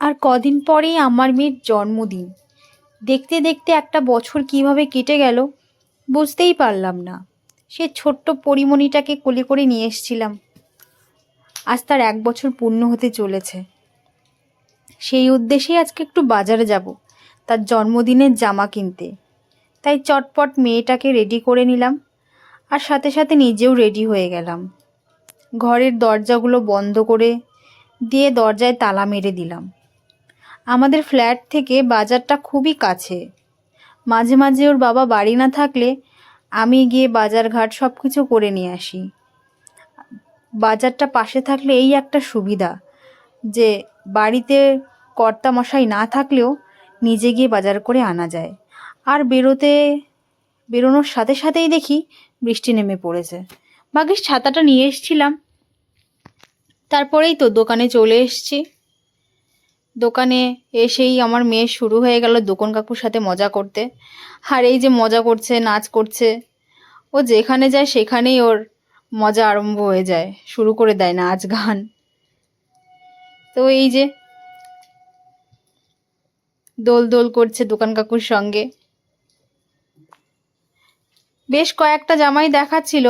আর কদিন পরেই আমার মেয়ের জন্মদিন। দেখতে দেখতে একটা বছর কিভাবে কেটে গেল বুঝতেই পারলাম না। সে ছোট্ট পরিমণিটাকে কোলে করে নিয়ে এসেছিলাম। আজ তার 1 বছর পূর্ণ হতে চলেছে। সেই উদ্দেশ্যেই আজকে একটু বাজারে যাব, তার জন্মদিনের জামা কিনতে। তাই চটপট মেয়েটাকে রেডি করে নিলাম, আর সাথে সাথে নিজেও রেডি হয়ে গেলাম। ঘরের দরজাগুলো বন্ধ করে দিয়ে দরজায় তালা মেরে দিলাম। আমাদের ফ্ল্যাট থেকে বাজারটা খুবই কাছে। মাঝে মাঝে ওর বাবা বাড়ি না থাকলে আমি গিয়ে বাজার ঘাট সব কিছু করে নিয়ে আসি। বাজারটা পাশে থাকলে এই একটা সুবিধা যে বাড়িতে কর্তামশাই না থাকলেও নিজে গিয়ে বাজার করে আনা যায়। আর বেরোনোর সাথে সাথেই দেখি বৃষ্টি নেমে পড়েছে। ভাগ্যিস ছাতাটা নিয়ে এসেছিলাম। তারপরেই তো দোকানে চলে এসেছি। দোকানে এসেই আমার মেয়ে শুরু হয়ে গেল দোকান কাকুর সাথে মজা করতে। আর এই যে মজা করছে, নাচ করছে, ও যেখানে যায় সেখানেই ওর মজা আরম্ভ হয়ে যায়, শুরু করে দেয় নাচ গান। তো এই যে দোল দোল করছে দোকান কাকুর সঙ্গে। বেশ কয়েকটা জামাই দেখাচ্ছিল,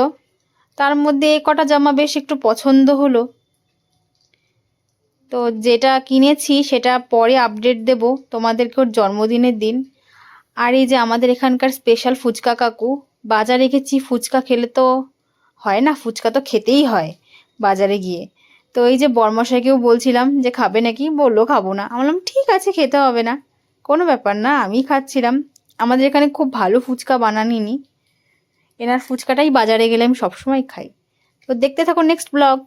তার মধ্যে এ কটা জামা বেশ একটু পছন্দ হলো। তো যেটা কিনেছি সেটা পরে আপডেট দেব তোমাদেরকে ওর জন্মদিনের দিন। আর এই যে আমাদের এখানকার স্পেশাল ফুচকা কাকু, বাজারে রেখেছি। ফুচকা খেলে তো হয় না, ফুচকা তো খেতেই হয় বাজারে গিয়ে। তো এই যে বরমশাইকেও বলছিলাম যে খাবে নাকি, বললো খাবো না। আমি বললাম ঠিক আছে, খেতে হবে না, কোনো ব্যাপার না, আমি খাচ্ছিলাম। আমাদের এখানে খুব ভালো ফুচকা বানানিনি, এনার ফুচকাটাই বাজারে গেলে আমি সবসময় খাই। তো দেখতে থাকো নেক্সট ব্লগ।